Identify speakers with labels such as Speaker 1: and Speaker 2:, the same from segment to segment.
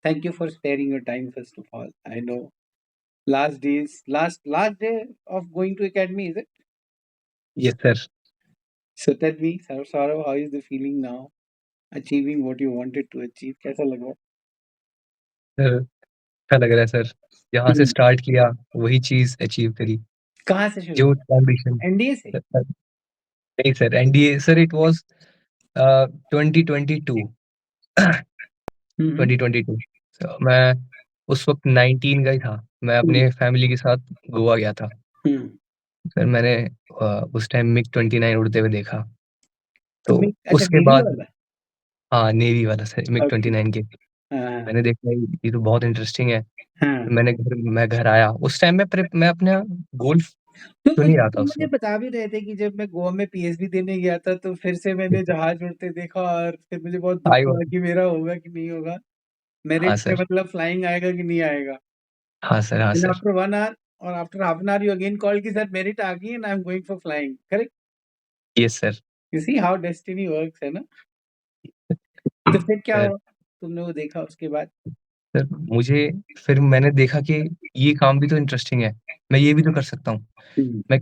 Speaker 1: Thank you for sparing your time, first of all. I know last day of going to academy, is it?
Speaker 2: Yes, sir.
Speaker 1: So tell me, Saurav, how is the feeling now? Achieving what you wanted to achieve, कैसा लगा?
Speaker 2: Sir, अच्छा लग रहा है sir. जहाँ से start किया, वही चीज़ अचीव करी।
Speaker 1: कहाँ से शुरू
Speaker 2: जो
Speaker 1: किया?
Speaker 2: एम्बिशन
Speaker 1: एनडीए से?
Speaker 2: नहीं sir, NDA sir it was 2022
Speaker 1: हम्म
Speaker 2: 2022 मैं उस वक़्त 19 का ही था। मैं
Speaker 1: हम्म
Speaker 2: अपने फैमिली के साथ गोवा गया था।
Speaker 1: हम्म।
Speaker 2: सर मैंने उस टाइम मिग-29 उड़ते हुए देखा।
Speaker 1: तो
Speaker 2: तो
Speaker 1: मैं अच्छा
Speaker 2: उसके
Speaker 1: नेवी
Speaker 2: बाद
Speaker 1: वाला?
Speaker 2: हाँ, नेवी वाला सर
Speaker 1: ओके।
Speaker 2: मिग-29 के।
Speaker 1: हाँ
Speaker 2: मैंने देखा ये तो बहुत इंटरेस्टिंग है।
Speaker 1: हाँ।
Speaker 2: मैं घर आया। उस टाइम मैं अपना गोल्फ
Speaker 1: तो
Speaker 2: चुन
Speaker 1: मुझे
Speaker 2: ही रहा था
Speaker 1: तुम
Speaker 2: उस
Speaker 1: मुझे
Speaker 2: वक़्त।
Speaker 1: बता भी रहे थे कि जब मैं गोवा में पीएचडी देने गया था तो फिर से मैंने जहाज उड़ते देखा और फिर मुझे बहुत दुख
Speaker 2: आई
Speaker 1: हुआ
Speaker 2: वाज़
Speaker 1: कि मेरा होगा कि नहीं होगा।
Speaker 2: हाँ
Speaker 1: मेरिट में
Speaker 2: सर।
Speaker 1: मतलब फ्लाइंग आएगा कि नहीं आएगा।
Speaker 2: हाँ सर, हाँ
Speaker 1: Then
Speaker 2: sir.
Speaker 1: after 1 hour or after half an hour you again called कि सर मेरिट आ गई and I'm going for flying. Correct?
Speaker 2: Yes sir.
Speaker 1: You see how destiny works है ना? तो फिर क्या
Speaker 2: सर
Speaker 1: हुआ? तुमने वो देखा उसके बाद?
Speaker 2: सर मुझे फिर मैंने देखा कि ये काम भी तो इंटरेस्टिंग है। मैं ये भी तो कर सकता हूँ।
Speaker 1: हुँ,
Speaker 2: मैं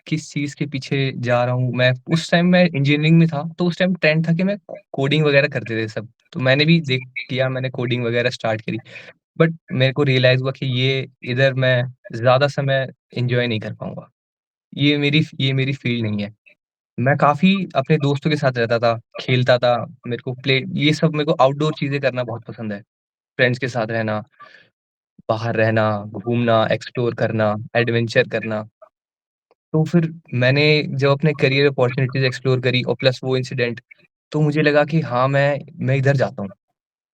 Speaker 2: किस चीज़ के पीछे जा रहा हूँ। मैं उस टाइम मैं इंजीनियरिंग में था, तो उस टाइम ट्रेंड था कि मैं कोडिंग वगैरह करते थे सब। तो मैंने भी मैंने कोडिंग वगैरह स्टार्ट करी। बट मेरे को रियलाइज़ हुआ कि ये इधर मैं ज़्यादा समय एन्जॉय नहीं कर पाऊँगा। ये मेरी फ़ील्ड नहीं है। मैं काफ़ी अपने दोस्तों के साथ रहता था, खेलता था, ये सब मेरे को आउटडोर चीज़ें करना बहुत पसंद है। फ्रेंड्स के साथ रहना, बाहर रहना, घूमना, एक्सप्लोर करना, एडवेंचर करना। तो फिर मैंने जब अपने करियर अपॉर्च्युनिटीज़ एक्सप्लोर करी और प्लस वो इंसिडेंट, तो मुझे लगा कि हाँ, मैं इधर जाता हूँ।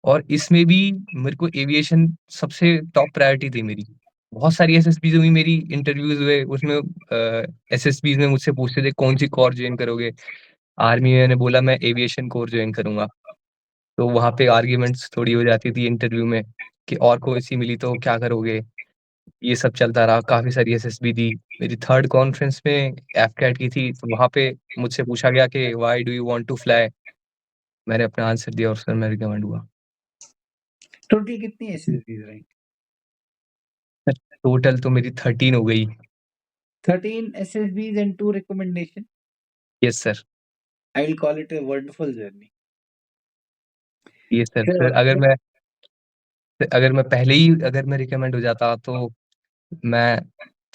Speaker 2: और इसमें भी मेरे को एविएशन सबसे टॉप प्रायोरिटी थी मेरी। बहुत सारी एसएसबीज़ हुई मेरी, इंटरव्यूज़ हुए, उसमें एसएसबीज़ में मुझसे पूछते थे, "कौन-सी कोर जॉइन करोगे?" आर्मी में मैंने बोला, "मैं एविएशन कोर जॉइन करूँगा।" तो वहाँ पे आर्ग्यूमेंट्स थोड़ी हो जाती थी इंटरव्यू में कि और कोई-सी मिली तो क्या करोगे? ये सब चलता रहा, काफ़ी सारी एसएसबी दी। मेरी 3rd कॉन्फ्रेंस में एफकैट की थी, तो वहाँ पे मुझसे पूछा गया कि why do you want to fly? मैंने अपना आंसर दिया और सर मैं रिकमेंड हुआ।
Speaker 1: टोटल कितनी एसएसबीज़ रहीं?
Speaker 2: टोटल तो मेरी 13 हो गई।
Speaker 1: 13 SSBs and 2 recommendation.
Speaker 2: Yes sir.
Speaker 1: I will call it a wonderful journey.
Speaker 2: Yes sir.
Speaker 1: फिर फिर
Speaker 2: अगर मैं रिकमेंड हो जाता तो मैं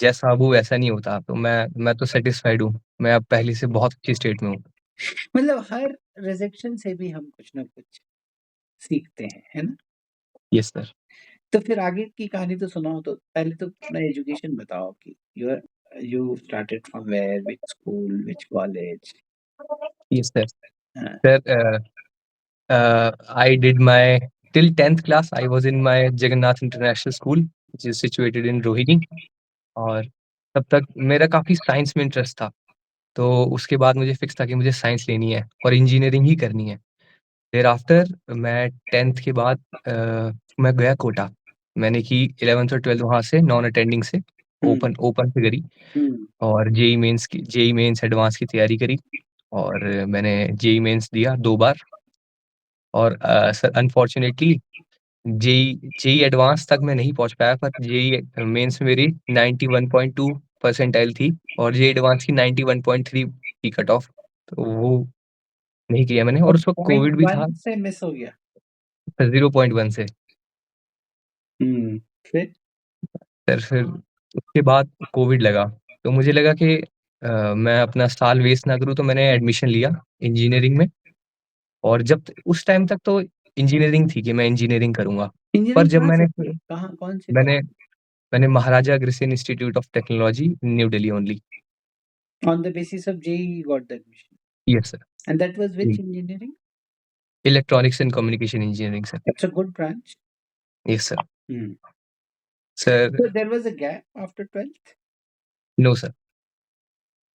Speaker 2: जैसा हूँ वैसा नहीं होता। तो मैं तो सैटिस्फाइड हूँ। मैं अब पहले से बहुत अच्छी स्टेट में हूँ।
Speaker 1: मतलब हर रिजेक्शन से भी हम कुछ ना कुछ सीखते हैं, है ना?
Speaker 2: Yes sir.
Speaker 1: तो फिर आगे की कहानी तो सुनाओ तो पहले तो अपना एजुकेशन बताओ कि you started from where, which school, which college?
Speaker 2: Yes sir.
Speaker 1: हाँ,
Speaker 2: sir I did my till 10th class I was in my Jagannath International School which is situated in Rohini और तब तक मेरा काफ़ी साइंस में interest था। तो उसके बाद मुझे फिक्स था कि मुझे साइंस लेनी है और इंजीनियरिंग ही करनी है। thereafter मैं 10th के बाद मैं गया कोटा। मैंने की 11th और 12th वहाँ से नॉन अटेंडिंग से
Speaker 1: हुँ,
Speaker 2: ओपन से करी
Speaker 1: हुँ।
Speaker 2: और जेईई मेन्स एडवांस की तैयारी करी और मैंने जेईई मेन्स दिया 2 बार और सर अनफॉर्च्यूनेटली जेईई एडवांस तक मैं नहीं पहुँच पाया पर जेईई मेन्स में मेरी 91.2 परसेंटाइल थी और जेईई एडवांस की 91.3 थी कट ऑफ। तो वो नहीं किया मैंने
Speaker 1: तो
Speaker 2: और उस वक़्त
Speaker 1: पॉइंट
Speaker 2: कोविड भी
Speaker 1: 1
Speaker 2: था
Speaker 1: से मिस हो गया।
Speaker 2: 0.1 से।
Speaker 1: हुँ, फिर?
Speaker 2: फिर उसके बाद कोविड लगा। तो मुझे लगा कि मैं अपना साल वेस्ट ना करूँ तो मैंने एडमिशन लिया इंजीनियरिंग में और उस टाइम तक तो इंजीनियरिंग थी कि मैं इंजीनियरिंग करूँगा। पर
Speaker 1: इंजीनियरिंग
Speaker 2: जब
Speaker 1: कहाँ से
Speaker 2: मैंने
Speaker 1: की? कहाँ कौन-से
Speaker 2: मैंने
Speaker 1: कॉलेज?
Speaker 2: मैंने Maharaja Agrasen institute of technology new Delhi only.
Speaker 1: On the basis of JEE you got the admission.
Speaker 2: Yes sir.
Speaker 1: And that was
Speaker 2: जी,
Speaker 1: which engineering?
Speaker 2: Electronics and communication engineering sir.
Speaker 1: That's a good branch.
Speaker 2: Yes sir.
Speaker 1: Hmm.
Speaker 2: Sir
Speaker 1: So there was a gap after 12th?
Speaker 2: No sir.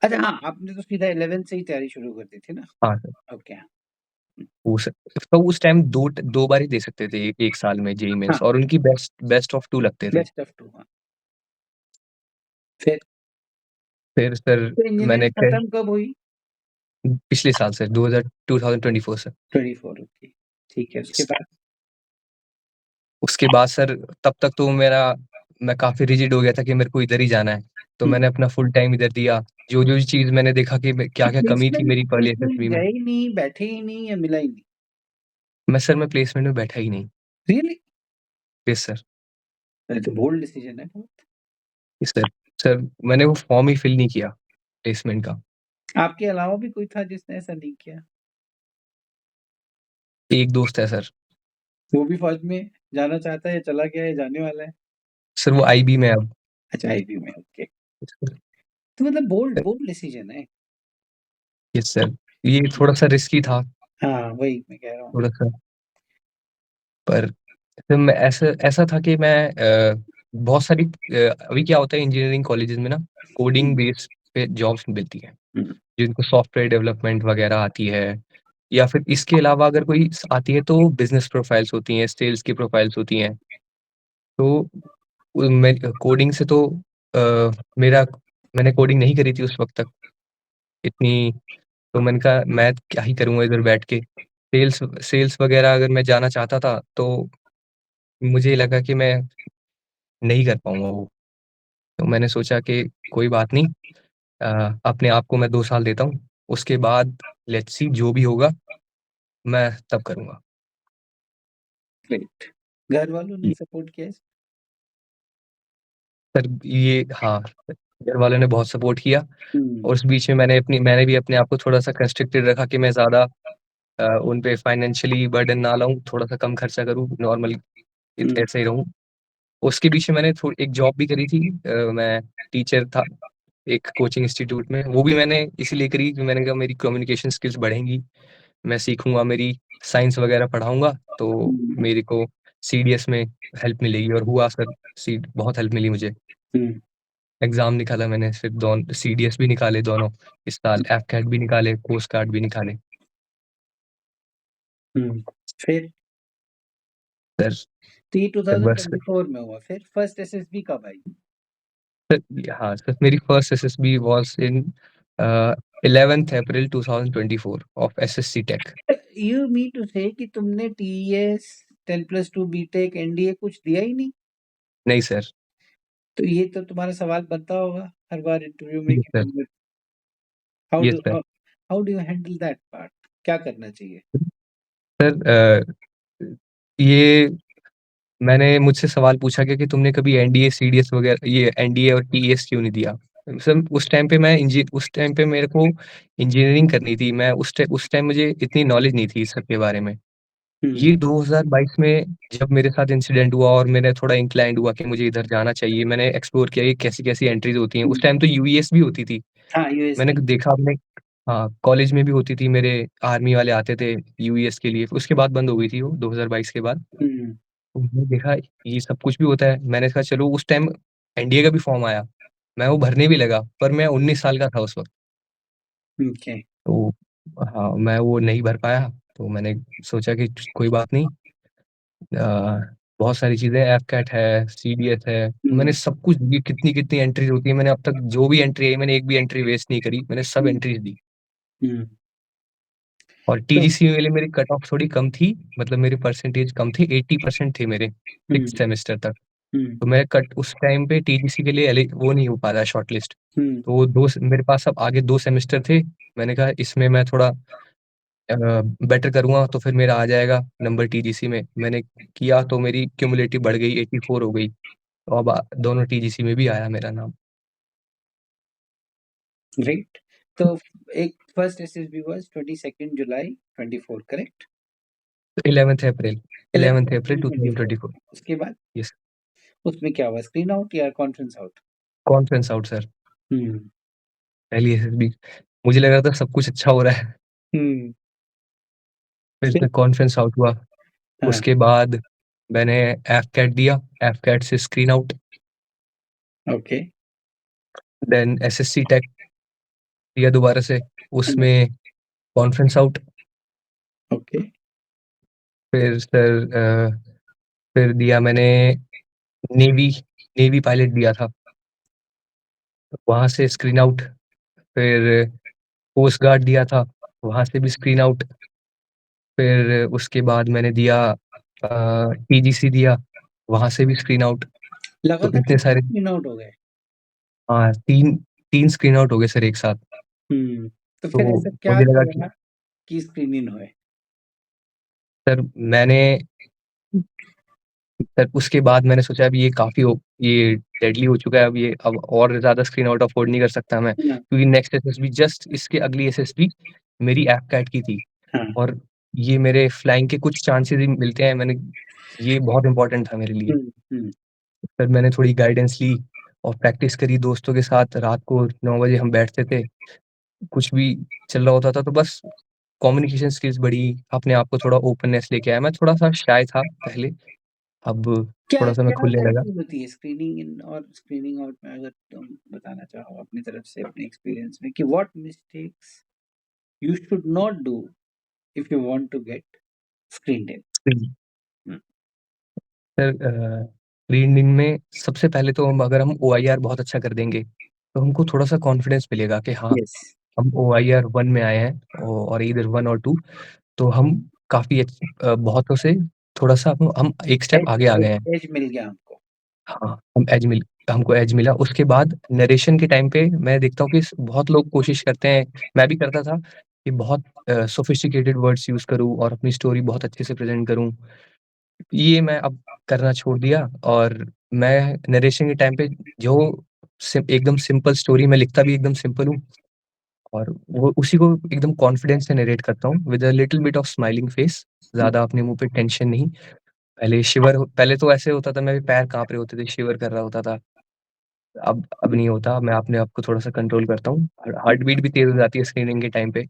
Speaker 1: अच्छा हाँ, आपने तो सीधा 11th से ही तैयारी शुरू कर दी थी ना?
Speaker 2: हाँ सर।
Speaker 1: ओके, हाँ।
Speaker 2: उस टाइम 2 बार ही दे सकते थे 1 साल में जेईई
Speaker 1: हाँ,
Speaker 2: मेन्स और उनकी बेस्ट ऑफ 2 लगते थे।
Speaker 1: बेस्ट ऑफ 2 हाँ। फिर
Speaker 2: फिर सर
Speaker 1: तो
Speaker 2: मैंने
Speaker 1: इंजीनियरिंग
Speaker 2: क
Speaker 1: खत्म कब हुई?
Speaker 2: पिछले साल सर 2024 सर।
Speaker 1: 24 ओके, ठीक है, उसके बाद?
Speaker 2: उसके बाद सर तब तक तो मैं काफ़ी रिजिड हो गया था कि मेरे को इधर ही जाना है। तो
Speaker 1: हुँ।
Speaker 2: मैंने अपना फुल टाइम इधर दिया। जो चीज़ मैंने देखा कि मैं
Speaker 1: तो
Speaker 2: क्या-क्या कमी थी
Speaker 1: प्लेसमेंट
Speaker 2: मेरी पहले
Speaker 1: प्लेसमेंट
Speaker 2: एसएसबी में,
Speaker 1: गए ही नहीं, बैठे ही नहीं या मिला ही नहीं?
Speaker 2: मैं प्लेसमेंट में बैठा ही नहीं।
Speaker 1: रियली?
Speaker 2: यस सर,
Speaker 1: ये तो बोल्ड डिसीजन है बहुत।
Speaker 2: Yes sir. सर मैंने वो फॉर्म ही फिल नहीं किया प्लेसमेंट का।
Speaker 1: आपके अलावा भी कोई था जिसने ऐसा नहीं किया?
Speaker 2: एक दोस्त है सर,
Speaker 1: वो भी फौज में जाना चाहता है या चला गया या जाने वाला है?
Speaker 2: सर वो आईबी में है अब।
Speaker 1: अच्छा आईबी में, ओके। तो मतलब बोल्ड बोल्ड डिसीजन है।
Speaker 2: यस सर, ये थोड़ा-सा रिस्की था,
Speaker 1: हाँ, वही मैं कह रहा हूँ।
Speaker 2: थोड़ा-सा पर फिर मैं ऐसा ऐसा था कि बहुत सारी अभी क्या होता है इंजीनियरिंग कॉलेजेस में ना
Speaker 1: हुँ,
Speaker 2: कोडिंग बेस पे जॉब्स मिलती हैं,
Speaker 1: हुँ,
Speaker 2: जिनको सॉफ्टवेयर डेवलपमेंट वगैरह आती है या फिर इसके अलावा अगर कोई आती है तो बिज़नेस प्रोफाइल्स होती हैं, सेल्स की प्रोफाइल्स होती हैं। तो मैं कोडिंग से तो अ, मेरा मैंने कोडिंग नहीं करी थी उस वक़्त तक इतनी, तो मैंने कहा मैं क्या ही करूँगा इधर बैठ के। सेल्स सेल्स वगैरह अगर मैं जाना चाहता था तो मुझे लगा कि मैं नहीं कर पाऊँगा वो। तो मैंने सोचा कि कोई बात नहीं, अपने आप को मैं 2 साल देता हूँ, उसके बाद लेट्स सी जो भी होगा मैं तब करूँगा।
Speaker 1: ग्रेट। घर वालों ने
Speaker 2: जी।
Speaker 1: सपोर्ट किया इस
Speaker 2: सर ये हाँ, घर वालों ने बहुत सपोर्ट किया
Speaker 1: हुँ,
Speaker 2: और उस बीच में मैंने भी अपने आप को थोड़ा-सा कंस्ट्रिक्टेड रखा कि मैं ज़्यादा उन पे फाइनेंशियली बर्डन ना लाऊँ, थोड़ा-सा कम खर्चा करूँ, नॉर्मल इत
Speaker 1: हुँ,
Speaker 2: ऐसे ही रहूँ। उसके बीच में मैंने एक जॉब भी करी थी, मैं टीचर था एक कोचिंग इंस्टीट्यूट में, वो भी मैंने इसीलिए करी कि मैंने कहा मेरी कम्युनिकेशन स्किल्स बढ़ेंगी, मैं सीखूँगा, मेरी साइंस वगैरह पढ़ाऊँगा, तो
Speaker 1: हुँ,
Speaker 2: मेरे को सीडीएस में हेल्प मिलेगी और हुआ सर, सी बहुत हेल्प मिली मुझे।
Speaker 1: हुँ,
Speaker 2: एग्ज़ाम निकाला मैंने फिर सीडीएस भी निकाले दोनों इस साल, एफकेट भी निकाले, कोस्ट गार्ड भी निकाले।
Speaker 1: हुँ। फिर?
Speaker 2: सर
Speaker 1: तो ये
Speaker 2: सर बस
Speaker 1: 2024 में हुआ, फिर फर्स्ट एसएसबी कब आई?
Speaker 2: सर हाँ, सर मेरी first SSB was in a, 11th April 2024 of SSC tech.
Speaker 1: You mean to say कि तुमने टीईएस, 10+2 बीटेक, एनडीए कुछ दिया ही नहीं?
Speaker 2: नहीं सर,
Speaker 1: तो ये तो तुम्हारा सवाल बनता होगा हर बार इंटरव्यू में
Speaker 2: यस
Speaker 1: कि
Speaker 2: सर,
Speaker 1: तुम how
Speaker 2: yes
Speaker 1: do
Speaker 2: sir.
Speaker 1: How do you handle that part? क्या करना चाहिए?
Speaker 2: सर ये मैंने मुझसे सवाल पूछा गया कि तुमने कभी एनडीए, सीडीएस वगैरह ये एनडीए और टीईएस क्यों नहीं दिया? सर उस टाइम पे मेरे को इंजीनियरिंग करनी थी। उस टाइम मुझे इतनी नॉलेज नहीं थी इस सब के बारे में।
Speaker 1: हुँ,
Speaker 2: ये 2022 में जब मेरे साथ इंसिडेंट हुआ और मैंने थोड़ा इंक्लाइंड हुआ कि मुझे इधर जाना चाहिए, मैंने एक्सप्लोर किया कि कैसी-कैसी एंट्रीज़ होती हैं।
Speaker 1: हुँ।
Speaker 2: उस टाइम तो यूईएस भी होती थी।
Speaker 1: हाँ, यूएस
Speaker 2: मैंने
Speaker 1: की।
Speaker 2: देखा अपने हाँ, कॉलेज में भी होती थी, मेरे आर्मी वाले आते थे यूईएस के लिए, उसके बाद बंद हो गई थी वो 2022 के बाद।
Speaker 1: हुँ,
Speaker 2: तो मैंने देखा ये सब कुछ भी होता है। मैंने कहा चलो उस टाइम एनडीए का भी फॉर्म आया, मैं वो भरने भी लगा, पर मैं 19 साल का था उस वक़्त।
Speaker 1: ओके।
Speaker 2: तो हाँ, मैं वो नहीं भर पाया, तो मैंने सोचा कि कोई बात नहीं, बहुत सारी चीज़ें एफकेट है, सीडीएस है, तो मैंने
Speaker 1: हुँ,
Speaker 2: सब कुछ दी कितनी-कितनी एंट्रीज़ होती है, मैंने अब तक जो भी एंट्री आई मैंने एक भी एंट्री वेस्ट नहीं करी, मैंने सब
Speaker 1: हुँ,
Speaker 2: एंट्रीज़ दी।
Speaker 1: हुँ।
Speaker 2: और
Speaker 1: तो
Speaker 2: टीजीसी के लिए मेरी कट ऑफ थोड़ी कम थी, मतलब मेरी परसेंटेज कम थी, 80% थे मेरे
Speaker 1: हुँ,
Speaker 2: 6th सेमेस्टर तक।
Speaker 1: हुँ,
Speaker 2: तो मैं कट उस टाइम पे टीजीसी के लिए वो नहीं हो पा रहा शॉर्टलिस्ट।
Speaker 1: हुँ,
Speaker 2: तो वो 2 स मेरे पास अब आगे 2 सेमेस्टर थे, मैंने कहा इसमें मैं थोड़ा बेटर करूँगा तो फिर मेरा आ जाएगा नंबर टीजीसी में। मैंने किया तो मेरी क्युमुलेटिव बढ़ गई, 84 हो गई। तो अब दोनों टीजीसी में भी आया मेरा नाम।
Speaker 1: ग्रेट। तो एक first SSB was 22nd July 24 correct? 11th
Speaker 2: 11th April
Speaker 1: April 24
Speaker 2: 2024
Speaker 1: उसके बाद
Speaker 2: यस,
Speaker 1: उसमें क्या हुआ स्क्रीन आउट या conference out?
Speaker 2: Conference out sir,
Speaker 1: हुँ,
Speaker 2: पहली एसएसबी। मुझे लग रहा था सब कुछ अच्छा हो रहा है,
Speaker 1: हुँ,
Speaker 2: फिर
Speaker 1: फिर?
Speaker 2: से कॉन्फ्रेंस आउट हुआ।
Speaker 1: हाँ,
Speaker 2: उसके बाद मैंने एफकेट दिया, एफकेट से screen out,
Speaker 1: okay,
Speaker 2: then SSC tech दिया दोबारा से,
Speaker 1: हुँ,
Speaker 2: उसमें कॉन्फ्रेंस आउट,
Speaker 1: ओके,
Speaker 2: फिर सर फिर दिया मैंने नेवी नेवी पायलट दिया था, वहाँ से स्क्रीन आउट, फिर कोस्ट गार्ड दिया था, वहाँ से भी स्क्रीन आउट, फिर उसके बाद मैंने दिया टीजीसी दिया, वहाँ से भी स्क्रीन आउट। तो
Speaker 1: लगातार
Speaker 2: इतने
Speaker 1: कितने
Speaker 2: सारे
Speaker 1: स्क्रीन आउट हो गए?
Speaker 2: हाँ, 3 स्क्रीन आउट हो गए सर एक साथ।
Speaker 1: तो फिर
Speaker 2: तो
Speaker 1: ऐसा क्या
Speaker 2: मुझे लगा कि
Speaker 1: करा कि स्क्रीन इन होए?
Speaker 2: सर मैंने सर उसके बाद मैंने सोचा अब ये डेडली हो चुका है, अब और ज़्यादा स्क्रीन आउट अफ़ोर्ड नहीं कर सकता मैं,
Speaker 1: हाँ,
Speaker 2: क्योंकि नेक्स्ट एसएसबी जस्ट इसके अगली एसएसबी मेरी ऐपकैट की थी
Speaker 1: हाँ।
Speaker 2: और ये मेरे फ्लाइंग के कुछ चांसेज़ ही मिलते हैं। ये बहुत इम्पोर्टेंट था मेरे लिए।
Speaker 1: हुँ, हुँ,
Speaker 2: फिर मैंने थोड़ी गाइडेंस ली और प्रैक्टिस करी दोस्तों के साथ। रात को 9 बजे हम बैठते थे, कुछ भी चल रहा होता था तो बस कम्युनिकेशन स्किल्स बढ़ी, अपने आप को थोड़ा ओपननेस लेके आया। मैं थोड़ा-सा शाय था पहले, अब
Speaker 1: क्या
Speaker 2: थोड़ा-सा मैं
Speaker 1: क्या
Speaker 2: खुलने लगा।
Speaker 1: गलती होती है स्क्रीनिंग इन और स्क्रीनिंग आउट में, अगर तुम बताना चाहो अपनी तरफ से अपने एक्सपीरियंस में कि what mistakes you should not do if you want to get screened in?
Speaker 2: Screen
Speaker 1: hmm,
Speaker 2: sir reading में सबसे पहले तो अगर हम ओआईआर बहुत अच्छा कर देंगे, तो हमको थोड़ा-सा कॉन्फिडेंस मिलेगा कि हाँ,
Speaker 1: यस।
Speaker 2: हम ओआईआर 1 में आए हैं और ईदर 1 और 2, तो हम काफ़ी बहुतों से थोड़ा-सा हम एक स्टेप
Speaker 1: एज
Speaker 2: आगे आ गए
Speaker 1: एज
Speaker 2: हैं।
Speaker 1: एज मिल गया हमको।
Speaker 2: हाँ, हमको एज मिला। उसके बाद नरेशन के टाइम पे मैं देखता हूँ कि बहुत लोग कोशिश करते हैं, मैं भी करता था कि बहुत सोफिस्टिकेटेड वर्ड्स यूज़ करूँ और अपनी स्टोरी बहुत अच्छे से प्रेज़ेंट करूँ। ये मैं अब करना छोड़ दिया और मैं नरेशन के टाइम पे जो एकदम सिंपल स्टोरी मैं लिखता भी एकदम सिंपल हूँ और वो उसी को एकदम कॉन्फिडेंस से नरेट करता हूँ with a little bit of smiling face.
Speaker 1: हुँ,
Speaker 2: ज़्यादा अपने मुँह पे टेंशन नहीं। पहले तो ऐसे होता था, मेरे पैर काँप रहे होते थे, शिवर कर रहा होता था। अब
Speaker 1: हुँ,
Speaker 2: नहीं होता, मैं अपने आप को थोड़ा-सा कंट्रोल करता हूँ। हार्ट बीट भी तेज़ हो जाती है स्क्रीनिंग के टाइम पे।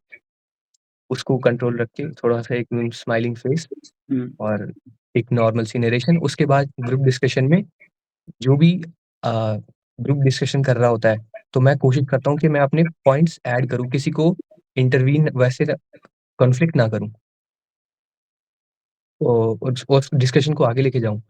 Speaker 2: उसको कंट्रोल रख के थोड़ा-सा एक स्माइलिंग फेस
Speaker 1: हुँ,
Speaker 2: और एक नॉर्मल सी नरेशन। उसके बाद ग्रुप डिस्कशन में जो भी अ, ग्रुप डिस्कशन कर रहा होता है, तो मैं कोशिश करता हूँ कि मैं अपने पॉइंट्स ऐड करूँ, किसी को इंटरवीन वैसे कॉन्फ्लिक्ट ना करूँ। उस डिस्कशन को आगे लेके जाऊँ।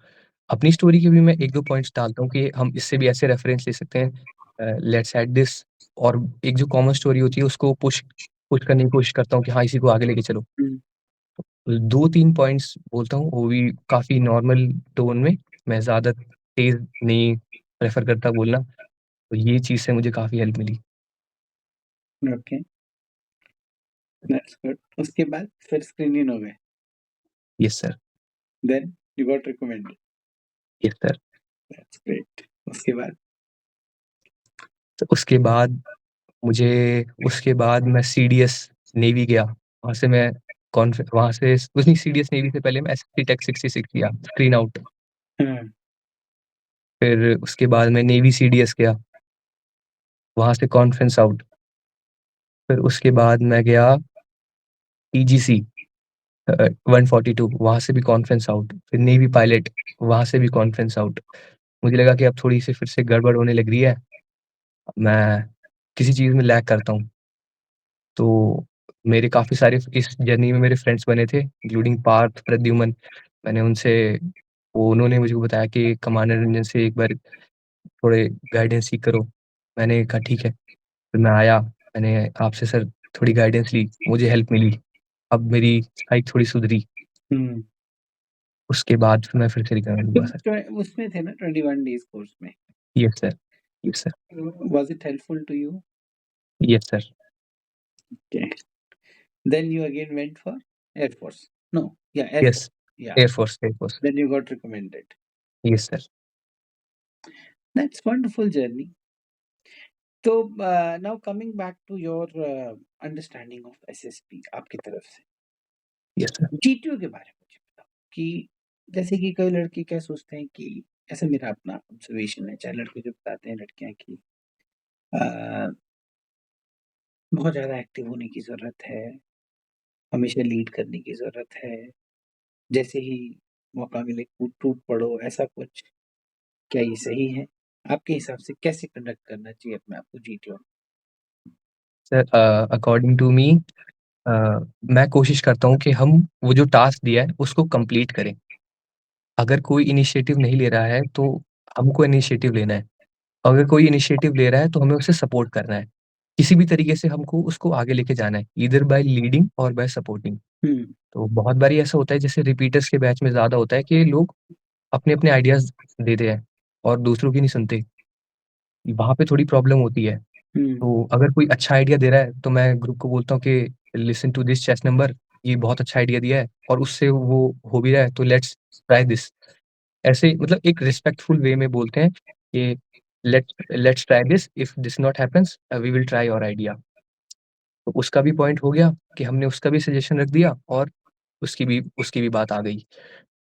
Speaker 2: अपनी स्टोरी के भी मैं 1-2 पॉइंट्स डालता हूँ कि हम इससे भी ऐसे रेफरेंस ले सकते हैं। लेट्स ऐड दिस और एक जो कॉमन स्टोरी होती है उसको पुश पुश करने की कोशिश करता हूँ कि हाँ, इसी को आगे लेके चलो।
Speaker 1: हुँ।
Speaker 2: 2-3 पॉइंट्स बोलता हूँ, वो भी काफ़ी नॉर्मल टोन में, मैं ज़्यादा तेज़ नहीं प्रेफ़र करता बोलना, तो ये चीज़ से मुझे काफ़ी हेल्प मिली।
Speaker 1: Okay, that's good. उसके बाद फिर स्क्रीन इन हो गए।
Speaker 2: Yes sir,
Speaker 1: then you got recommended.
Speaker 2: Yes sir.
Speaker 1: That's great. उसके बाद?
Speaker 2: तो उसके बाद मैं सीडीएस नेवी गया। वहाँ से नहीं, सीडीएस नेवी से पहले मैं एसएससी टेक 66 किया, स्क्रीन आउट।
Speaker 1: हाँ,
Speaker 2: फिर उसके बाद मैं नेवी सीडीएस गया, वहाँ से कॉन्फ्रेंस आउट। फिर उसके बाद मैं गया टीजीसी 142, वहाँ से भी कॉन्फ्रेंस आउट। फिर नेवी पायलट, वहाँ से भी कॉन्फ्रेंस आउट। मुझे लगा कि अब थोड़ी-सी फिर से गड़बड़ होने लग रही है, मैं किसी चीज़ में लैग करता हूँ। तो मेरे काफ़ी सारे इस जर्नी में मेरे फ्रेंड्स बने थे, इंक्लूडिंग पार्थ, प्रद्युमन। मैंने उनसे वो उन्होंने मुझे बताया कि कमांडर रंजन से एक बार थोड़े गाइडेंस सीख करो। मैंने कहा ठीक है। फिर मैं आया, मैंने आपसे सर थोड़ी गाइडेंस ली, मुझे हेल्प मिली। अब मेरी हाइट थोड़ी सुधरी।
Speaker 1: हुँ।
Speaker 2: उसके बाद फिर मैं फिर से रिकवर हुआ
Speaker 1: तुम
Speaker 2: सर।
Speaker 1: उसमें थे ना 21 डेज़ कोर्स में?
Speaker 2: Yes sir, yes sir,
Speaker 1: was it helpful to you?
Speaker 2: Yes sir,
Speaker 1: Okay. Then you again went for Air Force. No, yeah, Air Force.
Speaker 2: Yes,
Speaker 1: Yeah.
Speaker 2: Air force.
Speaker 1: Then you got recommended.
Speaker 2: Yes sir,
Speaker 1: That's wonderful journey. So now coming back to your understanding of SSP आपकी तरफ से,
Speaker 2: yes sir,
Speaker 1: GTO के बारे में मुझे बताओ कि जैसे कि कई लड़के क्या सोचते हैं कि ऐसा मेरा अपना ऑब्जर्वेशन है, चाहे लड़के जो बताते हैं लड़कियां कि अ, बहुत ज़्यादा एक्टिव होने की ज़रूरत है, हमेशा लीड करने की ज़रूरत है, जैसे ही मौका मिले कूट टूट पड़ो, ऐसा कुछ। क्या ये सही है? आपके हिसाब से कैसे कंडक्ट करना चाहिए अपने आप को GTO?
Speaker 2: Sir according to me uh, मैं कोशिश करता हूँ कि हम वो जो टास्क दिया है उसको कंप्लीट करें। अगर कोई इनिशिएटिव नहीं ले रहा है तो हमको इनिशिएटिव लेना है। अगर कोई इनिशिएटिव ले रहा है तो हमें उसे सपोर्ट करना है। किसी भी तरीके से हमको उसको आगे लेके जाना है, ईदर बाय लीडिंग और बाय सपोर्टिंग।
Speaker 1: हुँ,
Speaker 2: तो बहुत बारी ऐसा होता है जैसे रिपीटर्स के बैच में ज़्यादा होता है कि लोग अपने-अपने आइडियाज़ देते हैं और दूसरों की नहीं सुनते, वहाँ पे थोड़ी प्रॉब्लम होती है।
Speaker 1: हुँ,
Speaker 2: तो अगर कोई अच्छा आइडिया दे रहा है, तो मैं ग्रुप को बोलता हूँ कि listen to this chess number, ये बहुत अच्छा आइडिया दिया है और उससे वो हो भी रहा है, तो लेट्स ट्राई दिस। ऐसे मतलब एक रिस्पेक्टफुल वे में बोलते हैं कि let's try this, if this not happens we will try your idea. तो उसका भी पॉइंट हो गया कि हमने उसका भी सजेशन रख दिया और उसकी भी बात आ गई।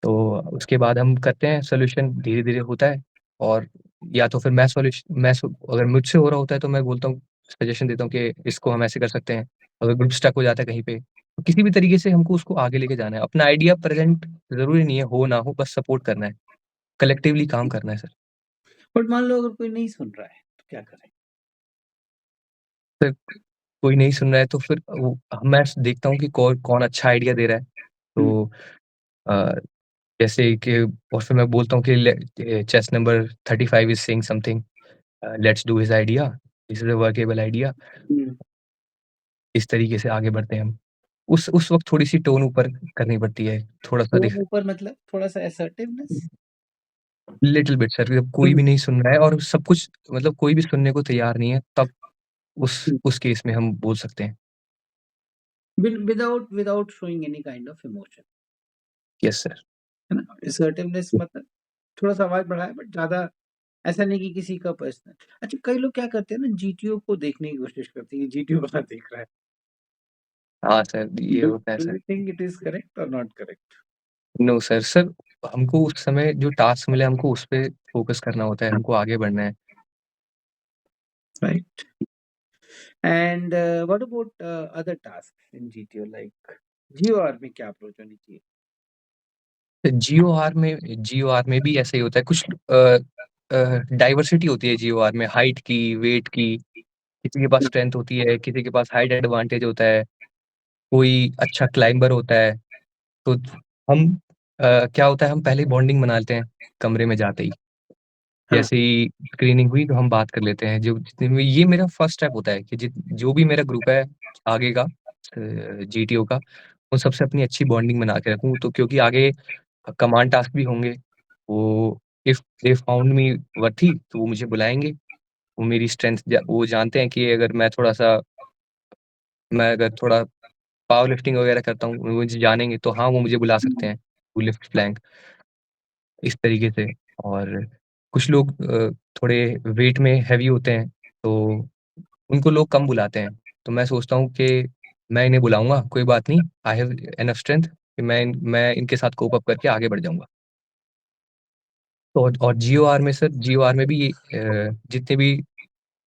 Speaker 2: तो उसके बाद हम करते हैं सॉल्यूशन धीरे-धीरे होता है और या तो फिर मैं सो अगर मुझसे हो रहा होता है तो मैं बोलता हूँ सजेशन देता हूँ कि इसको हम ऐसे कर सकते हैं। अगर ग्रुप स्टक हो जाता है कहीं पे, तो किसी भी तरीके से हमको उसको आगे लेके जाना है। अपना आइडिया प्रेज़ेंट ज़रूरी नहीं है, हो ना हो बस सपोर्ट करना है। कलेक्टिवली काम करना है सर।
Speaker 1: बट मान लो अगर कोई नहीं सुन रहा है, तो क्या करें?
Speaker 2: फिर कोई नहीं सुन रहा है तो फिर वो मैं देखता हूँ कि कौन अच्छा आइडिया दे रहा है।
Speaker 1: हुँ,
Speaker 2: तो अ, जैसे कि और फिर मैं बोलता हूँ कि chest number 35 is saying something let's do his idea, this is a workable idea.
Speaker 1: हुँ,
Speaker 2: इस तरीके से आगे बढ़ते हैं हम। उस वक़्त थोड़ी-सी टोन ऊपर करनी पड़ती है, थोड़ा-सा
Speaker 1: टोन ऊपर मतलब थोड़ा-सा असर्टिवनेस?
Speaker 2: लिटिल बिट सर, जब कोई
Speaker 1: हुँ,
Speaker 2: भी नहीं सुन रहा है और सब कुछ मतलब कोई भी सुनने को तैयार नहीं है, तब
Speaker 1: हुँ,
Speaker 2: उस केस में हम बोल सकते हैं,
Speaker 1: without showing any kind of emotion,
Speaker 2: yes sir.
Speaker 1: है ना? असर्टिवनेस मतलब थोड़ा-सा आवाज़ बढ़ाएँ बट ज़्यादा ऐसा नहीं कि किसी का पर्सनल अच्छा कई लोग क्या करते हैं ना जीटीओ को देखने की कोशिश करते हैं कि जीटीओ कहाँ देख रहा है।
Speaker 2: हाँ सर, ये
Speaker 1: डू
Speaker 2: होता है
Speaker 1: do
Speaker 2: sir.
Speaker 1: You think it is correct और नॉट करेक्ट?
Speaker 2: नो सर, हमको उस समय जो टास्क मिला है हमको उस पे फ़ोकस करना होता है, हमको आगे बढ़ना है।
Speaker 1: Right? And what about other tasks in GTO like GOR में क्या अप्रोच होनी चाहिए?
Speaker 2: जीओआर में भी ऐसा ही होता है, कुछ डाइवर्सिटी होती है जीओआर में, हाइट की, वेट की, किसी के पास
Speaker 1: हुँ,
Speaker 2: स्ट्रेंथ होती है, किसी के पास हाइट एडवांटेज होता है, कोई अच्छा क्लाइंबर होता है। तो हम क्या होता है हम पहले ही बॉन्डिंग बना लेते हैं कमरे में जाते ही।
Speaker 1: हाँ,
Speaker 2: जैसे ही स्क्रीनिंग हुई तो हम बात कर लेते हैं। जो जितने भी ये मेरा फर्स्ट स्टेप होता है कि जो भी मेरा ग्रुप है आगे का जीटीओ का, उन सबसे अपनी अच्छी बॉन्डिंग बना के रखूँ तो क्योंकि आगे कमांड टास्क भी होंगे। वो if they found me worthy तो वो मुझे बुलाएँगे। वो मेरी वो जानते हैं कि अगर मैं अगर थोड़ा पावर लिफ्टिंग वगैरह करता हूँ, वो मुझे जानेंगे तो हाँ, वो मुझे बुला सकते हैं, टू लिफ्ट फ्लैंक इस तरीके से। और कुछ लोग थोड़े वेट में हेवी होते हैं, तो उनको लोग कम बुलाते हैं। तो मैं सोचता हूँ कि मैं इन्हें बुलाऊँगा, कोई बात नहीं, आई हैव इनफ स्ट्रेंथ कि मैं इनके साथ कोप अप करके आगे बढ़ जाऊँगा। तो और जीओआर में भी जितने भी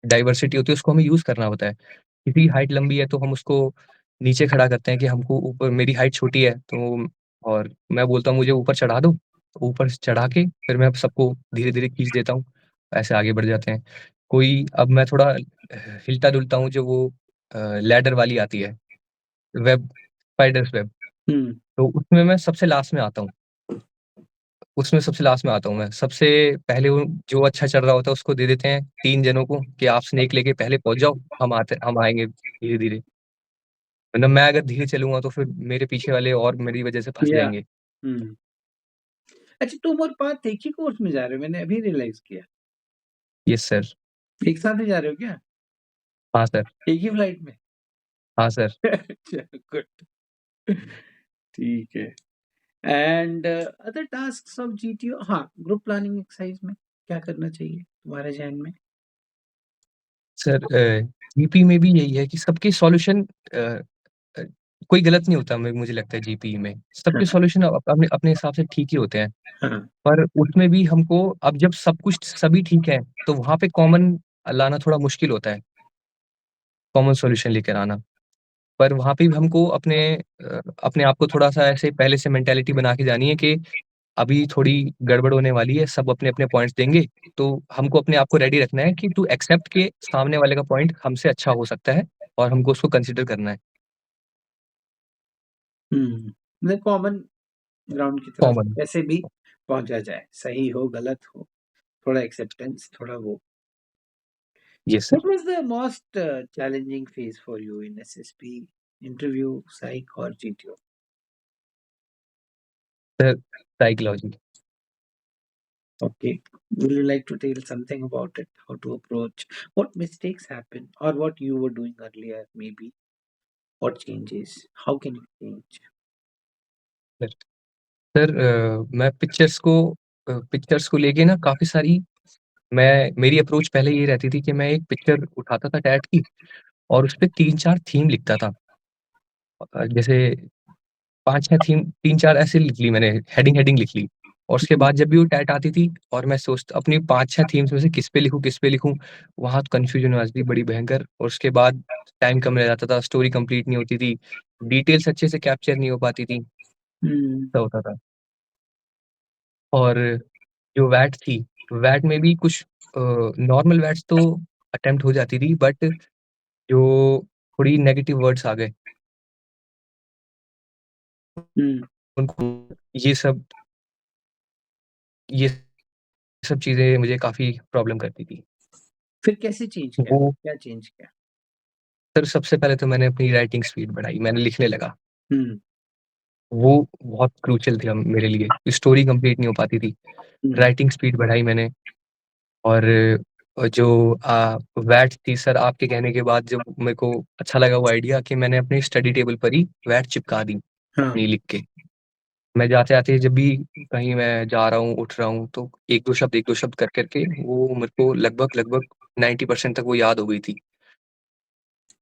Speaker 2: डाइवर्सिटी होती है उसको हमें यूज़ करना होता है। किसी की हाइट लंबी है तो हम उसको नीचे खड़ा करते हैं कि हमको ऊपर मेरी हाइट छोटी है तो और मैं बोलता हूँ मुझे ऊपर चढ़ा दो, तो ऊपर से चढ़ा के फिर मैं सबको धीरे-धीरे खींच देता हूँ, ऐसे आगे बढ़ जाते हैं। अब मैं थोड़ा हिलता-डुलता हूँ जो वो लैडर वाली आती है, स्पाइडर्स वेब,
Speaker 1: हुँ,
Speaker 2: तो उसमें मैं सबसे लास्ट में आता हूँ। उसमें सबसे लास्ट में आता हूँ मैं। सबसे पहले वो जो अच्छा चल रहा होता है उसको दे देते हैं 3 जनों को कि आप स्नेक लेके पहले पहुँच जाओ, हम आएँगे धीरे-धीरे। वरना मैं अगर धीरे चलूँगा तो फिर मेरे पीछे वाले और मेरी वज़ह से फँस
Speaker 1: या
Speaker 2: जाएँगे।
Speaker 1: हुँ। अच्छा तुम और पार्थ एक ही कोर्स में जा रहे हो? मैंने अभी रियलाइज़ किया।
Speaker 2: Yes sir.
Speaker 1: एक साथ ही जा रहे हो क्या?
Speaker 2: हाँ सर।
Speaker 1: एक ही फ्लाइट में?
Speaker 2: हाँ सर।
Speaker 1: अच्छा गुड ठीक है। And other tasks of GTO हाँ, ग्रुप प्लानिंग एक्सरसाइज में क्या करना चाहिए तुम्हारे ज़हन में?
Speaker 2: सर जीपी में भी यही है कि सबके सॉल्यूशन अ अ, कोई गलत नहीं होता मुझे लगता है जीपी में।
Speaker 1: हाँ,
Speaker 2: सबके सॉल्यूशन अपने अपने हिसाब से ठीक ही होते हैं।
Speaker 1: हाँ।
Speaker 2: पर उसमें भी हमको अब जब सब कुछ सभी ठीक है, तो वहाँ पे कॉमन लाना थोड़ा मुश्किल होता है, कॉमन सॉल्यूशन लेकर आना। पर वहाँ पे भी हमको अपने आप को थोड़ा-सा ऐसे पहले से मेंटालिटी बना के जानी है कि अभी थोड़ी गड़बड़ होने वाली है, सब अपने-अपने पॉइंट्स देंगे, तो हमको अपने आप को रेडी रखना है कि टू एक्सेप्ट के सामने वाले का पॉइंट हमसे अच्छा हो सकता है और हमको उसको कंसिडर करना है,
Speaker 1: हुँ, मतलब कॉमन ग्राउंड की तरफ
Speaker 2: कॉमन।
Speaker 1: कैसे भी पहुँचा जाए, सही हो, गलत हो, थोड़ा एक्सेप्टेंस, थोड़ा वो।
Speaker 2: Yes sir.
Speaker 1: What was the most challenging phase for you in SSP, interview, psych or GTO?
Speaker 2: Sir psychology,
Speaker 1: Okay. Would you like to tell something about it? How to approach? What mistakes happen, or what you were doing earlier? Maybe what changes? How can you change?
Speaker 2: Sir मैं pictures को लेके ना काफ़ी सारी मैं मेरी approach पहले ये रहती थी कि मैं एक पिक्चर उठाता था टैट की और उसपे 3-4 थीम लिखता था। जैसे 5-6 थीम 3-4 ऐसे लिख ली मैंने, हेडिंग लिख ली और उसके
Speaker 1: Hmm.
Speaker 2: बाद जब भी वो टैट आती थी और मैं अपनी 5-6 थीम्स में से किस पे लिखूँ? वहाँ तो कन्फ्यूज़न हो जाती थी बड़ी भयंकर और उसके बाद टाइम कम रह जाता था, स्टोरी कंप्लीट नहीं होती थी, डिटेल्स अच्छे से कैप्चर नहीं हो पाती थी,
Speaker 1: Hmm.
Speaker 2: ऐसा होता था। और जो वैट थी, वैट में भी कुछ नॉर्मल वैट्स तो अटेम्प्ट हो जाती थी बट जो थोड़ी नेगेटिव वर्ड्स आ गए,
Speaker 1: Hmm.
Speaker 2: उनको ये सब ये सब चीज़ें मुझे काफ़ी प्रॉब्लम करती थी।
Speaker 1: फिर कैसे चेंज किया?
Speaker 2: वो
Speaker 1: क्या चेंज किया?
Speaker 2: सर सबसे पहले तो मैंने अपनी राइटिंग स्पीड बढ़ाई, मैंने लिखने लगा।
Speaker 1: Hmm.
Speaker 2: वो बहुत क्रूशियल थी मेरे लिए, स्टोरी कंप्लीट नहीं हो पाती थी।
Speaker 1: Hmm.
Speaker 2: राइटिंग स्पीड बढ़ाई मैंने और जो वैट थी सर आपके कहने के बाद जब मेरे को अच्छा लगा वो आइडिया कि मैंने अपने स्टडी टेबल पर ही वैट चिपका दी,
Speaker 1: हाँ।
Speaker 2: अपनी लिख के। मैं जाते-आते जब भी कहीं मैं जा रहा हूँ, उठ रहा हूँ, तो 1-2 शब्द कर के वो मेरे को लगभग 90% तक वो याद हो गई थी।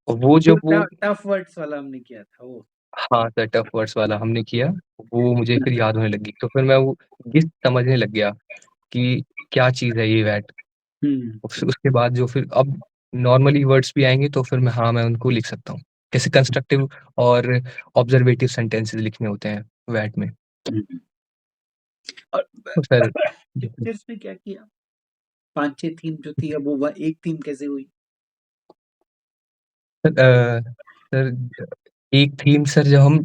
Speaker 2: और वो
Speaker 1: तो
Speaker 2: जब वो
Speaker 1: टफ वर्ड्स वाला हमने किया था वो।
Speaker 2: हाँ, सर टफ वर्ड्स वाला हमने किया, वो मुझे फिर याद होने लगी। तो फिर मैं वो गिस्ट समझने लग गया कि क्या चीज़ है ये वैट।
Speaker 1: हुँ।
Speaker 2: उसके बाद जो फिर अब नॉर्मली वर्ड्स भी आएँगे तो फिर मैं उनको लिख सकता हूँ। जैसे कंस्ट्रक्टिव और ऑब्जर्वेटिव सेंटेंसेस लिखने होते हैं वैट में।
Speaker 1: हुँ, हुँ। और
Speaker 2: तो सर
Speaker 1: पिक्चर्स में क्या किया? 5-6 थीम जो थी अब वो एक थीम कैसे हुई?
Speaker 2: सर एक थीम सर जब हम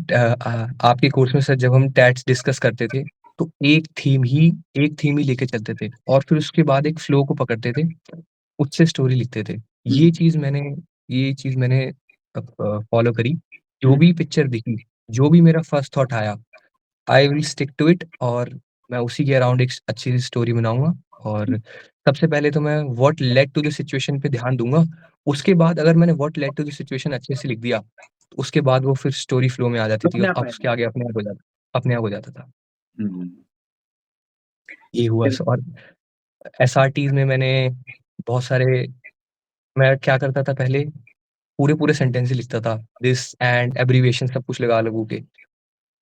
Speaker 2: आपके कोर्स में सर जब हम टैट्स डिस्कस करते थे, तो एक थीम ही लेके चलते थे और फिर उसके बाद एक फ्लो को पकड़ते थे, उससे स्टोरी लिखते थे।
Speaker 1: हुँ,
Speaker 2: ये चीज़ मैंने फॉलो करी। जो
Speaker 1: हुँ,
Speaker 2: भी पिक्चर दिखी, जो भी मेरा फर्स्ट थॉट आया, I will stick to it और मैं उसी के अराउंड एक अच्छी सी स्टोरी बनाऊँगा और सबसे पहले तो मैं what led to the situation पे ध्यान दूँगा। उसके बाद अगर मैंने what led to the situation अच्छे से लिख दिया, तो उसके बाद वो फिर स्टोरी फ्लो में आ जाती थी
Speaker 1: अपने
Speaker 2: और
Speaker 1: आप
Speaker 2: अब
Speaker 1: आएगा।
Speaker 2: उसके आगे अपने आप हो जाता था।
Speaker 1: हुँ,
Speaker 2: ये हुआ
Speaker 1: फिर
Speaker 2: और एसआरटीज़ में मैंने बहुत सारे मैं क्या करता था पहले, पूरे-पूरे सेंटेंसेस लिखता था, दिस एंड एब्रिविएशन सब कुछ लगा-लगू के।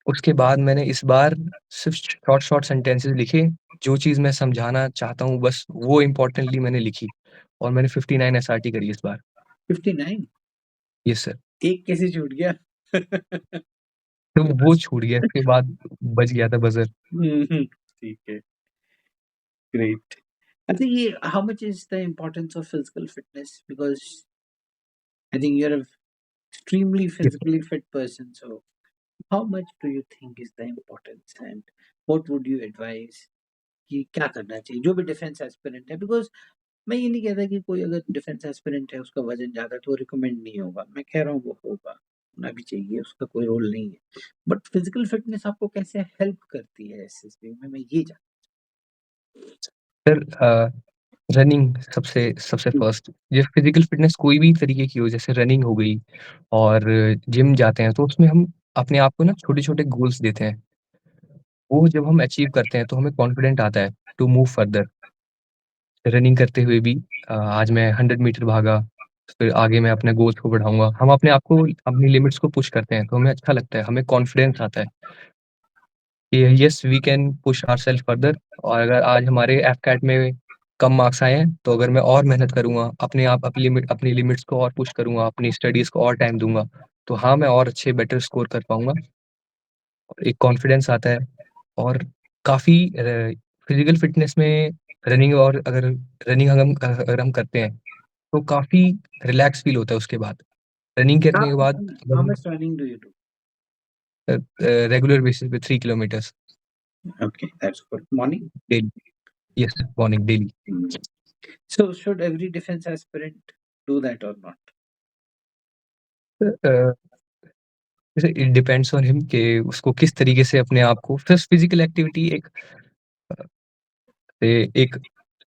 Speaker 2: उसके बाद मैंने इस बार सिर्फ़ शॉर्ट सेंटेंसेस लिखे, जो चीज़ मैं समझाना चाहता हूँ बस वो इम्पोर्टेंटली मैंने लिखी और मैंने 59 एसआरटी करी इस बार।
Speaker 1: 59
Speaker 2: यस सर।
Speaker 1: एक कैसे छूट गया?
Speaker 2: तो वो छूट गया, इसके बाद बज गया था बज़र।
Speaker 1: हुँ, हुँ, ठीक है, ग्रेट। अच्छा ये how much is the importance of physical fitness? Because I think you are a extremely
Speaker 2: yes
Speaker 1: physically fit person, so how much do you think is the importance and what would you advise कि क्या करना चाहिए? जो भी defence aspirant है because मैं ये नहीं कहता कि कोई अगर डिफेंस एस्पिरेंट है उसका वज़न ज़्यादा है तो रिकमेंड नहीं होगा। मैं कह रहा हूँ वो होगा, होना भी चाहिए, उसका कोई रोल नहीं है। बट फिज़िकल फिटनेस आपको कैसे हेल्प करती है इस चीज़ में? मैं ये जान
Speaker 2: सर रनिंग सबसे सबसे
Speaker 1: हुँ,
Speaker 2: फर्स्ट ये फिज़िकल फ़िटनेस कोई भी तरीके की हो जैसे रनिंग हो गई और जिम जाते हैं तो उसमें हम अपने आप को ना छोटे-छोटे गोल्स देते हैं। वो जब हम अचीव करते हैं तो हमें कॉन्फिडेंट आता है टू मूव फर्दर। रनिंग करते हुए भी आज मैं 100 मीटर भागा, फिर आगे मैं अपने गोल्स को बढ़ाऊँगा। हम अपने आप को अपनी लिमिट्स को पुश करते हैं तो हमें अच्छा लगता है, हमें कॉन्फिडेंस आता है कि yes we can push ourselves further और अगर आज हमारे एफकैट में कम मार्क्स आए हैं, तो अगर मैं और मेहनत करूँगा, अपनी लिमिट्स को और पुश करूँगा, अपनी स्टडीज़ को और टाइम दूँगा, तो हाँ, मैं और अच्छे बेटर स्कोर कर पाऊँगा। एक कॉन्फिडेंस आता है और काफ़ी फिज़िकल फ़िटनेस में रनिंग और अगर हम करते हैं, तो काफ़ी रिलैक्स फ़ील होता है उसके बाद। रनिंग करने के बाद अगर
Speaker 1: हाउ
Speaker 2: हम
Speaker 1: much running do you do?
Speaker 2: Regular basis पे 3 kilometres
Speaker 1: okay, that's good. Morning?
Speaker 2: Daily yes, morning daily.
Speaker 1: Hmm. So should every defense aspirant do that or not?
Speaker 2: अ, जैसे इट डिपेंड्स ऑन हिम कि उसको किस तरीके से अपने आप को फिज़िकल एक्टिविटी एक जैसे एक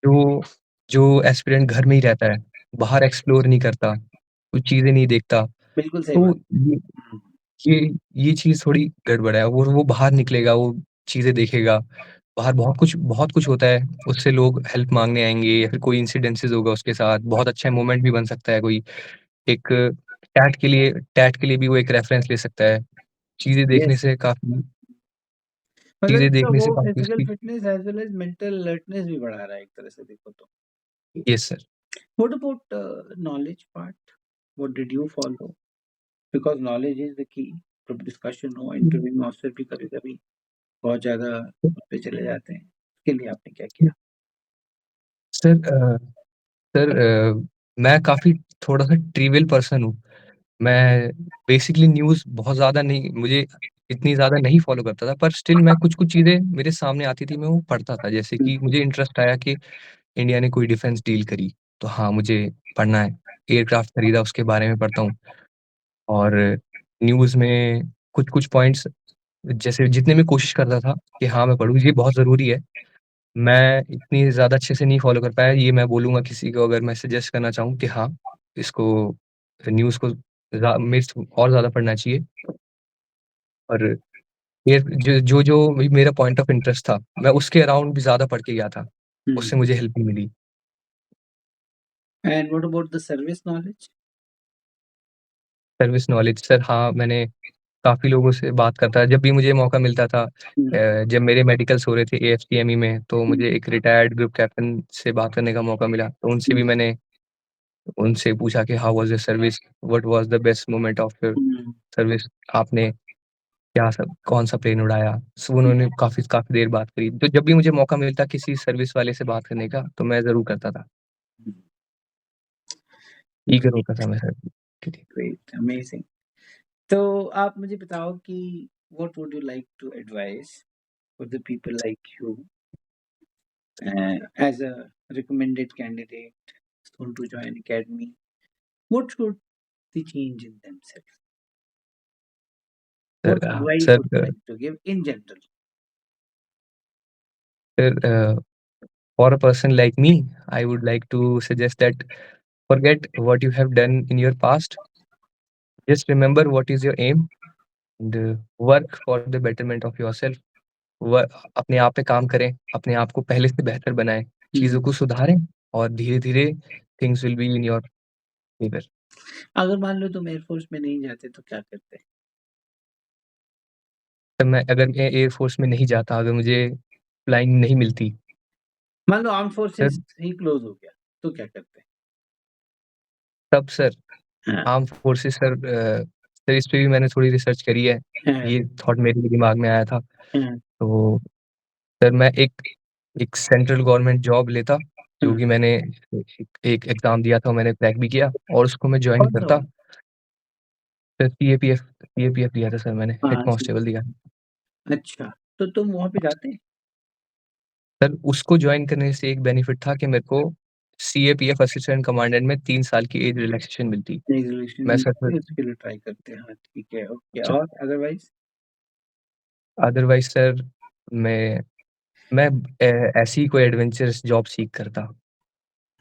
Speaker 2: जो जो एस्पिरेंट घर में ही रहता है, बाहर एक्सप्लोर नहीं करता, कुछ चीज़ें नहीं देखता,
Speaker 1: बिल्कुल सही
Speaker 2: तो
Speaker 1: बात।
Speaker 2: ये
Speaker 1: हुँ,
Speaker 2: ये ये चीज़ थोड़ी गड़बड़ है और वो बाहर निकलेगा, वो चीज़ें देखेगा। बाहर बहुत कुछ होता है, उससे लोग हेल्प माँगने आएँगे या फिर कोई इंसिडेंसेस होगा उसके साथ, बहुत अच्छा मोमेंट भी बन सकता है कोई। एक टैट के लिए भी वो एक रेफ़रेंस ले सकता है। चीज़ें देखने
Speaker 1: यस।
Speaker 2: से काफ़ी
Speaker 1: मतलब
Speaker 2: चीज़ें
Speaker 1: इसका
Speaker 2: देखने
Speaker 1: वो
Speaker 2: से काफ़ी
Speaker 1: फिज़िकल
Speaker 2: उसकी
Speaker 1: fitness as well as mental alertness भी बढ़ा रहा है एक तरह से देखो तो।
Speaker 2: Yes sir.
Speaker 1: What about knowledge part? What did you follow? Because knowledge is the key. Group discussion हो, इंटरव्यू में अवसर भी कभी-कभी बहुत ज़्यादा उस पे चले जाते हैं। उसके लिए आपने क्या किया?
Speaker 2: सर मैं काफ़ी थोड़ा-सा ट्रिवियल पर्सन हूँ। मैं बेसिकली न्यूज़ बहुत ज़्यादा नहीं मुझे इतनी ज़्यादा नहीं फ़ॉलो करता था, पर स्टिल मैं कुछ-कुछ चीज़ें मेरे सामने आती थी, मैं वो पढ़ता था। जैसे
Speaker 1: हुँ,
Speaker 2: कि मुझे इंटरेस्ट आया कि इंडिया ने कोई डिफेंस डील करी, तो हाँ, मुझे पढ़ना है। एयरक्राफ्ट खरीदा, उसके बारे में पढ़ता हूँ और न्यूज़ में कुछ-कुछ पॉइंट्स जैसे जितने मैं कोशिश करता था कि हाँ, मैं पढ़ूँ, ये बहुत ज़रूरी है। मैं इतनी ज़्यादा अच्छे से नहीं फ़ॉलो कर पाया, ये मैं बोलूँगा किसी को अगर मैं सजेस्ट करना चाहूँ कि हाँ, इसको न्यूज़ को मेरे से और ज़्यादा पढ़ना चाहिए और ये जो भी मेरा पॉइंट ऑफ इंटरेस्ट था, मैं उसके अराउंड भी ज़्यादा पढ़ के गया था।
Speaker 1: हुँ।
Speaker 2: उससे मुझे हेल्प भी मिली।
Speaker 1: And what about the service knowledge?
Speaker 2: Service knowledge sir हाँ, मैंने काफ़ी लोगों से बात करता जब भी मुझे मौका मिलता था
Speaker 1: हुँ,
Speaker 2: जब मेरे मेडिकल्स हो रहे थे एएफपीएमई में, तो
Speaker 1: हुँ,
Speaker 2: मुझे एक रिटायर्ड ग्रुप कैप्टन से बात करने का मौका मिला। तो उनसे
Speaker 1: हुँ,
Speaker 2: भी मैंने उनसे पूछा कि how was your service? What was the best moment of your
Speaker 1: hmm,
Speaker 2: service? आपने क्या सब कौन-सा प्लेन उड़ाया? सो उन्होंने काफ़ी काफ़ी देर बात करी। तो जब भी मुझे मौका मिलता किसी सर्विस वाले से बात करने का, तो मैं ज़रूर करता था।
Speaker 1: हुँ।
Speaker 2: ईगर
Speaker 1: ग्रेट,
Speaker 2: होता था मैं सर के लिए।
Speaker 1: Great, amazing. तो आप मुझे बताओ कि what would you like to advise for the people like you as a recommended candidate soon to join academy? What should they change in themselves? What advice
Speaker 2: sir
Speaker 1: would you like to give in general?
Speaker 2: Sir for a person like me, I would like to suggest that forget what you have done in your past. Just remember what is your aim and work for the betterment of yourself. व अपने आप पे काम करें, अपने आप को पहले से बेहतर बनाएँ,
Speaker 1: हुँ,
Speaker 2: चीज़ों को सुधारें और धीरे-धीरे things will be in your favour.
Speaker 1: अगर मान लो तुम एयरफोर्स में नहीं जाते तो क्या करते?
Speaker 2: तब मैं अगर मैं एयर फ़ोर्स में नहीं जाता, अगर मुझे फ्लाइंग नहीं मिलती,
Speaker 1: मान लो आर्म्ड
Speaker 2: सर
Speaker 1: फोर्सेस ही क्लोज़ हो गया, तो क्या करते?
Speaker 2: तब सर
Speaker 1: हाँ,
Speaker 2: आर्म्ड फोर्सेस सर इस पे भी मैंने थोड़ी रिसर्च करी है।
Speaker 1: हाँ,
Speaker 2: ये थॉट मेरे भी दिमाग में आया था।
Speaker 1: हाँ,
Speaker 2: तो सर मैं एक एक सेंट्रल गवर्नमेंट जॉब लेता, जो
Speaker 1: हाँ।
Speaker 2: कि मैंने एक एक एग्ज़ाम दिया था, मैंने क्रैक भी किया और उसको मैं जॉइन
Speaker 1: कौन-सा
Speaker 2: करता।
Speaker 1: वाला?
Speaker 2: फिर सीएपीएफ दिया था सर मैंने, हेड
Speaker 1: हाँ, सी
Speaker 2: कांस्टेबल दिया।
Speaker 1: अच्छा, तो तुम वहाँ पे जाते?
Speaker 2: सर उसको जॉइन करने से एक बेनिफिट था कि मेरे को सीएपीएफ असिस्टेंट कमांडेंट में 3 साल की एज रिलैक्सेशन मिलती।
Speaker 1: रेज़ोल्यूशन
Speaker 2: मैं सर
Speaker 1: मिलती है उसके लिए ट्राई करते हैं। हाँ, ठीक है, ओके
Speaker 2: अच्छा,
Speaker 1: और अदरवाइज़?
Speaker 2: अदरवाइज़ सर मैं मैं ऐसी ही कोई एडवेंचरस जॉब सीक करता।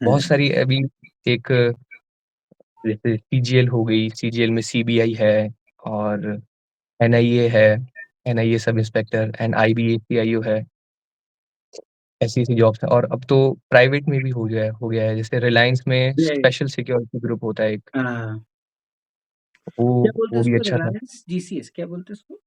Speaker 2: बहुत
Speaker 1: हाँ,
Speaker 2: सारी अभी एक जैसे सीजीएल हो गई, सीजीएल में सीबीआई है और एनआईए है, NIA sub inspector and IBA-CIO है, ऐसी-ऐसी जॉब्स हैं और अब तो प्राइवेट में भी हो गया है, जैसे रिलायंस में
Speaker 1: ये
Speaker 2: स्पेशल सिक्योरिटी ग्रुप होता है एक,
Speaker 1: हाँ,
Speaker 2: वो
Speaker 1: क्या बोलते हैं
Speaker 2: वो भी
Speaker 1: उसको
Speaker 2: अच्छा था।
Speaker 1: रिलायंस जीसीएस क्या बोलते हैं उसको?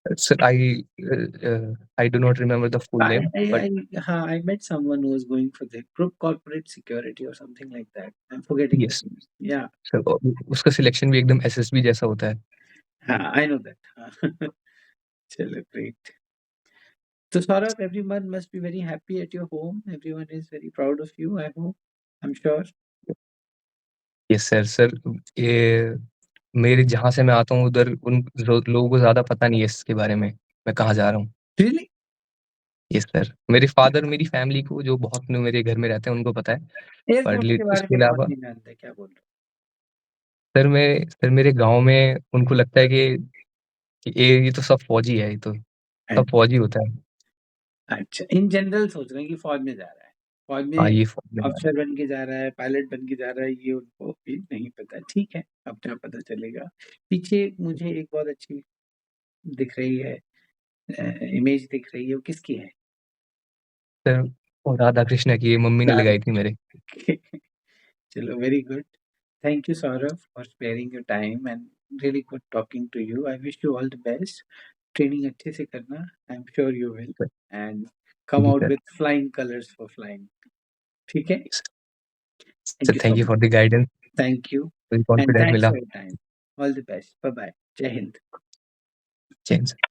Speaker 2: Sir I do not remember the full
Speaker 1: I
Speaker 2: name
Speaker 1: I
Speaker 2: but
Speaker 1: I हाँ, I met someone who was going for the group corporate security or something like that. I'm forgetting the
Speaker 2: yes
Speaker 1: name. Yeah,
Speaker 2: sir उसका selection भी एकदम SSB जैसा होता है।
Speaker 1: हाँ, I know that. हाँ, चलो great. So Saurabh, everyone must be very happy at your home. Everyone is very proud of you, I hope. I'm sure.
Speaker 2: Yes sir ये मेरे जहाँ से मैं आता हूँ उधर उन लोगों को ज़्यादा पता नहीं है इसके बारे में, मैं कहाँ जा रहा हूँ।
Speaker 1: Really?
Speaker 2: यस सर, मेरे फादर मेरी फैमिली को जो बहुत लोग मेरे घर में रहते हैं उनको पता है, पर
Speaker 1: एयरफोर्स
Speaker 2: लि
Speaker 1: के बारे
Speaker 2: उसके
Speaker 1: में कौन
Speaker 2: अलावा
Speaker 1: नहीं जानता है, क्या बोल रहे
Speaker 2: सर मेरे गाँव में उनको लगता है कि ये तो सब फौजी है, ये तो
Speaker 1: हो?
Speaker 2: सब फौजी होता है।
Speaker 1: अच्छा, इन जनरल सोच रहे हैं कि फ़ौज में जा रहा है। फ़ौज
Speaker 2: हाँ,
Speaker 1: में
Speaker 2: ये फ़ौज में जा रहा
Speaker 1: अफ़सर बन के जा रहा है, पायलट बन के जा रहा है, ये उनको भी नहीं पता। ठीक है, अपने आप पता चलेगा। पीछे मुझे एक बहुत अच्छी दिख रही है इमेज दिख रही है, वो किसकी है?
Speaker 2: है। सर वो राधा कृष्ण की मम्मी ने
Speaker 1: राधा
Speaker 2: लगाई थी मेरे।
Speaker 1: चलो very good. Thank you Saurav for sparing your time and really good talking to you. I wish you all the best. Training अच्छे से करना, I am sure you will
Speaker 2: sir,
Speaker 1: and
Speaker 2: thank
Speaker 1: come
Speaker 2: you
Speaker 1: out
Speaker 2: sir.
Speaker 1: With flying colours for flying. ठीक है?
Speaker 2: Sir
Speaker 1: thank you so
Speaker 2: thank you
Speaker 1: much.
Speaker 2: For the guidance,
Speaker 1: thank you
Speaker 2: मुझे
Speaker 1: and
Speaker 2: confidence
Speaker 1: thanks
Speaker 2: मिला।
Speaker 1: For your time. All the best. Bye bye. जय हिंद।
Speaker 2: जय Hind sir.